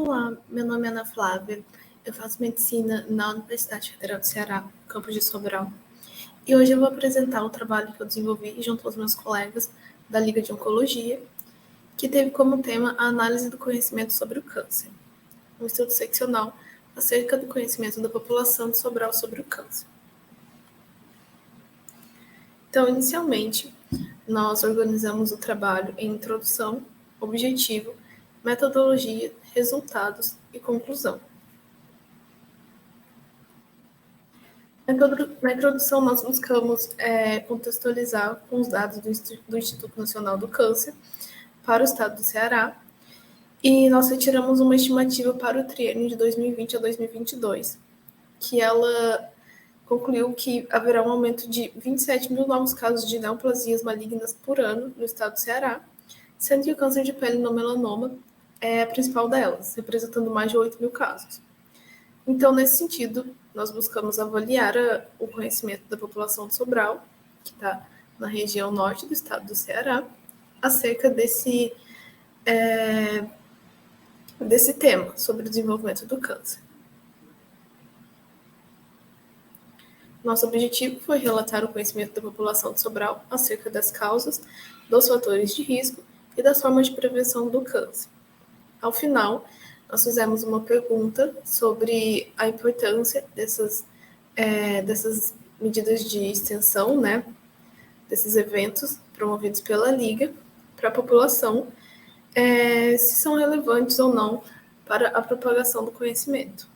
Olá, meu nome é Ana Flávia, eu faço medicina na Universidade Federal do Ceará, campus de Sobral, e hoje eu vou apresentar o trabalho que eu desenvolvi junto aos meus colegas da Liga de Oncologia, que teve como tema a análise do conhecimento sobre o câncer, um estudo seccional acerca do conhecimento da população de Sobral sobre o câncer. Então, inicialmente, nós organizamos o trabalho em introdução, objetivo, metodologia, resultados e conclusão. Na introdução, nós buscamos contextualizar com os dados do Instituto Nacional do Câncer para o estado do Ceará, e nós retiramos uma estimativa para o triênio de 2020 a 2022, que ela concluiu que haverá um aumento de 27 mil novos casos de neoplasias malignas por ano no estado do Ceará, sendo que o câncer de pele no melanoma é a principal delas, representando mais de 8 mil casos. Então, nesse sentido, nós buscamos avaliar o conhecimento da população de Sobral, que está na região norte do estado do Ceará, acerca desse tema, sobre o desenvolvimento do câncer. Nosso objetivo foi relatar o conhecimento da população de Sobral acerca das causas, dos fatores de risco e das formas de prevenção do câncer. Ao final, nós fizemos uma pergunta sobre a importância dessas medidas de extensão, né, desses eventos promovidos pela Liga para a população, se são relevantes ou não para a propagação do conhecimento.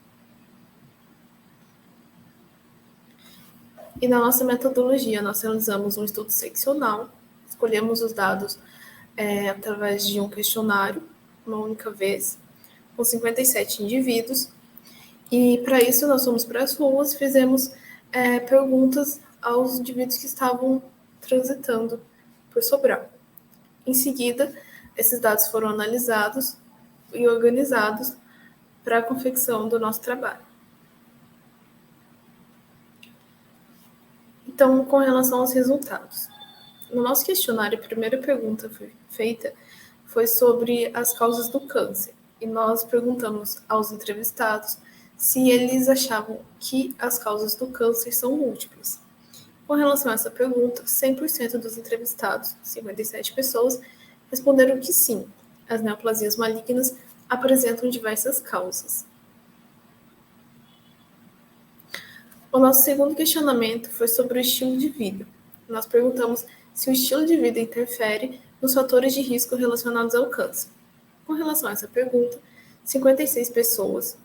E na nossa metodologia, nós realizamos um estudo seccional, escolhemos os dados através de um questionário, uma única vez, com 57 indivíduos, e para isso nós fomos para as ruas e fizemos perguntas aos indivíduos que estavam transitando por Sobral. Em seguida, esses dados foram analisados e organizados para a confecção do nosso trabalho. Então, com relação aos resultados. No nosso questionário, a primeira pergunta feita foi sobre as causas do câncer. E nós perguntamos aos entrevistados se eles achavam que as causas do câncer são múltiplas. Com relação a essa pergunta, 100% dos entrevistados, 57 pessoas, responderam que sim, as neoplasias malignas apresentam diversas causas. O nosso segundo questionamento foi sobre o estilo de vida. Nós perguntamos se o estilo de vida interfere nos fatores de risco relacionados ao câncer. Com relação a essa pergunta, 56 pessoas,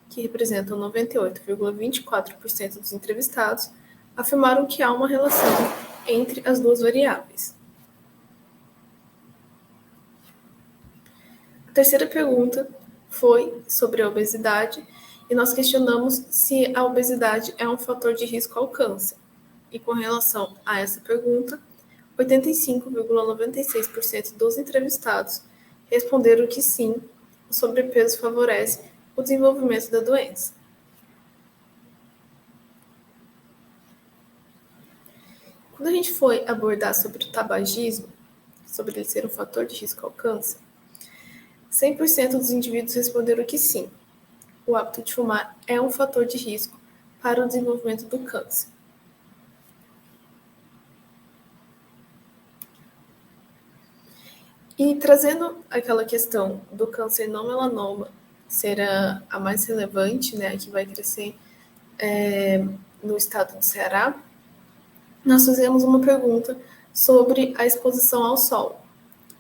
que representam 98,24% dos entrevistados, afirmaram que há uma relação entre as duas variáveis. A terceira pergunta foi sobre a obesidade, e nós questionamos se a obesidade é um fator de risco ao câncer. E com relação a essa pergunta, 85,96% dos entrevistados responderam que sim, o sobrepeso favorece o desenvolvimento da doença. Quando a gente foi abordar sobre o tabagismo, sobre ele ser um fator de risco ao câncer, 100% dos indivíduos responderam que sim, o hábito de fumar é um fator de risco para o desenvolvimento do câncer. E trazendo aquela questão do câncer não melanoma ser a mais relevante, né, a que vai crescer no estado do Ceará, nós fizemos uma pergunta sobre a exposição ao sol.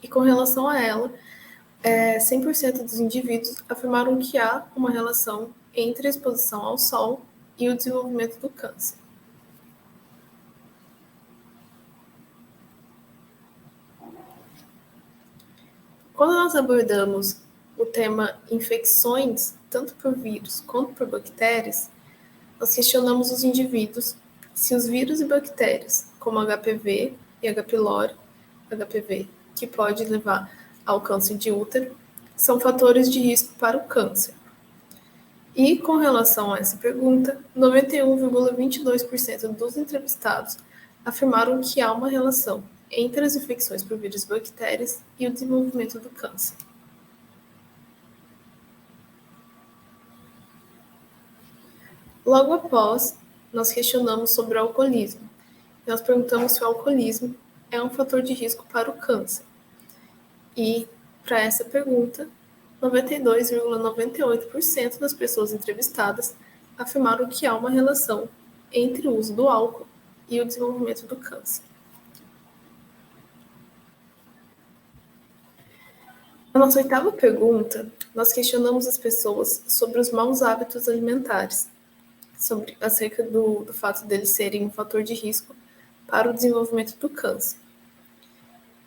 E com relação a ela, 100% dos indivíduos afirmaram que há uma relação entre a exposição ao sol e o desenvolvimento do câncer. Quando nós abordamos o tema infecções, tanto por vírus quanto por bactérias, nós questionamos os indivíduos se os vírus e bactérias, como HPV e H. pylori, HPV, que pode levar ao câncer de útero, são fatores de risco para o câncer. E, com relação a essa pergunta, 91,22% dos entrevistados afirmaram que há uma relação entre as infecções por vírus e bactérias e o desenvolvimento do câncer. Logo após, nós questionamos sobre o alcoolismo. Nós perguntamos se o alcoolismo é um fator de risco para o câncer. E, para essa pergunta, 92,98% das pessoas entrevistadas afirmaram que há uma relação entre o uso do álcool e o desenvolvimento do câncer. Na nossa oitava pergunta, nós questionamos as pessoas sobre os maus hábitos alimentares, acerca do fato deles serem um fator de risco para o desenvolvimento do câncer.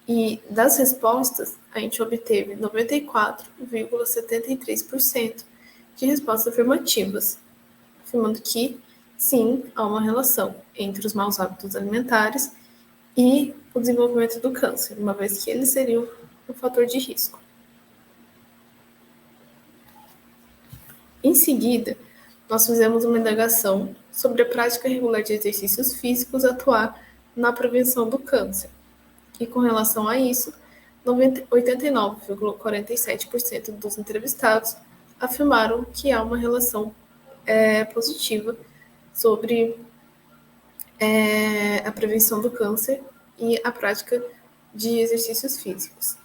E das respostas, a gente obteve 94,73% de respostas afirmativas, afirmando que, sim, há uma relação entre os maus hábitos alimentares e o desenvolvimento do câncer, uma vez que eles seriam um fator de risco. Em seguida, nós fizemos uma indagação sobre a prática regular de exercícios físicos atuar na prevenção do câncer. E com relação a isso, 89,47% dos entrevistados afirmaram que há uma relação positiva sobre a prevenção do câncer e a prática de exercícios físicos.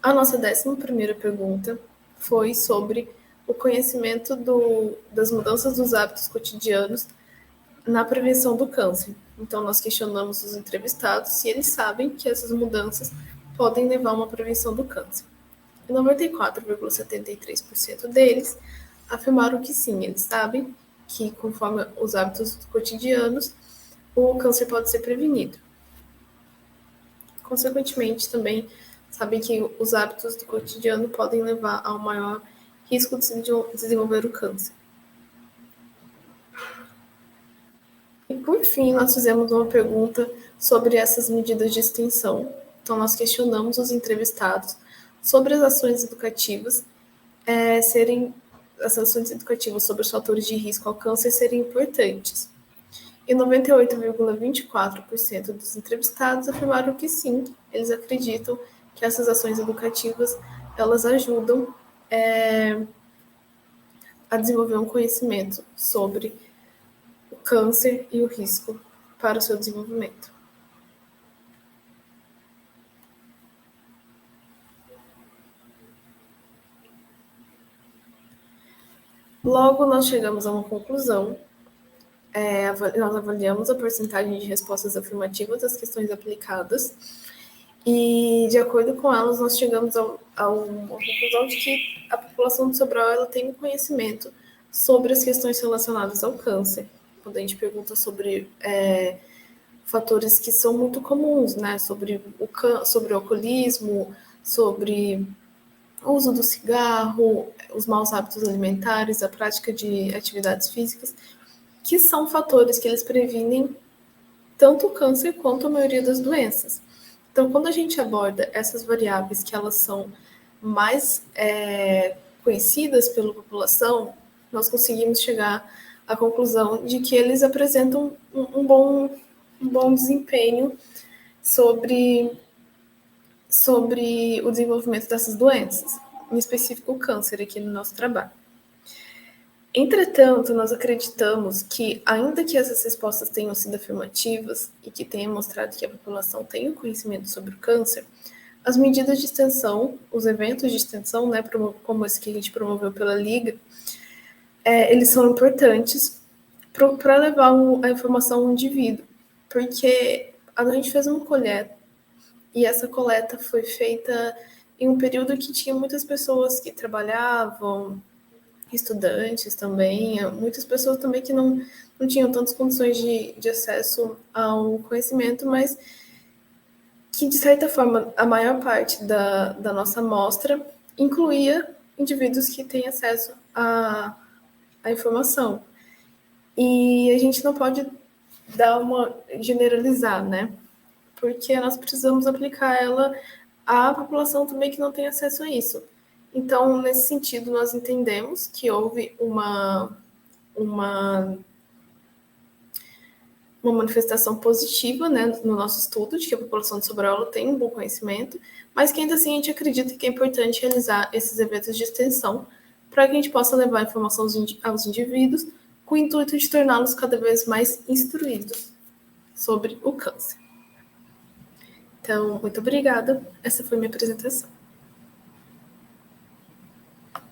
A nossa 11ª pergunta foi sobre o conhecimento das mudanças dos hábitos cotidianos na prevenção do câncer. Então, nós questionamos os entrevistados se eles sabem que essas mudanças podem levar a uma prevenção do câncer. E 94,73% deles afirmaram que sim, eles sabem que, conforme os hábitos cotidianos, o câncer pode ser prevenido. Consequentemente, também sabem que os hábitos do cotidiano podem levar ao maior risco de se desenvolver o câncer. E, por fim, nós fizemos uma pergunta sobre essas medidas de extensão. Então, nós questionamos os entrevistados sobre as ações educativas sobre os fatores de risco ao câncer serem importantes. E 98,24% dos entrevistados afirmaram que sim, eles acreditam que essas ações educativas elas ajudam a desenvolver um conhecimento sobre o câncer e o risco para o seu desenvolvimento. Logo, nós chegamos a uma conclusão. Nós avaliamos a porcentagem de respostas afirmativas das questões aplicadas e, de acordo com elas, nós chegamos a uma conclusão de que a população de Sobral ela tem um conhecimento sobre as questões relacionadas ao câncer. Quando a gente pergunta sobre fatores que são muito comuns, né, sobre o alcoolismo, sobre o uso do cigarro, os maus hábitos alimentares, a prática de atividades físicas, que são fatores que eles previnem tanto o câncer quanto a maioria das doenças. Então, quando a gente aborda essas variáveis que elas são mais conhecidas pela população, nós conseguimos chegar à conclusão de que eles apresentam um bom desempenho sobre o desenvolvimento dessas doenças, em específico o câncer aqui no nosso trabalho. Entretanto, nós acreditamos que, ainda que essas respostas tenham sido afirmativas e que tenham mostrado que a população tem o conhecimento sobre o câncer, as medidas de extensão, os eventos de extensão, né, como esse que a gente promoveu pela Liga, eles são importantes para levar a informação ao indivíduo, porque a gente fez uma coleta e essa coleta foi feita em um período que tinha muitas pessoas que trabalhavam, estudantes também, muitas pessoas também que não tinham tantas condições de acesso ao conhecimento, mas que, de certa forma, a maior parte da nossa amostra incluía indivíduos que têm acesso à informação. E a gente não pode generalizar, né? Porque nós precisamos aplicar ela à população também que não tem acesso a isso. Então, nesse sentido, nós entendemos que houve uma manifestação positiva, né, no nosso estudo, de que a população de Sobral tem um bom conhecimento, mas que ainda assim a gente acredita que é importante realizar esses eventos de extensão para que a gente possa levar informação aos indivíduos com o intuito de torná-los cada vez mais instruídos sobre o câncer. Então, muito obrigada. Essa foi minha apresentação.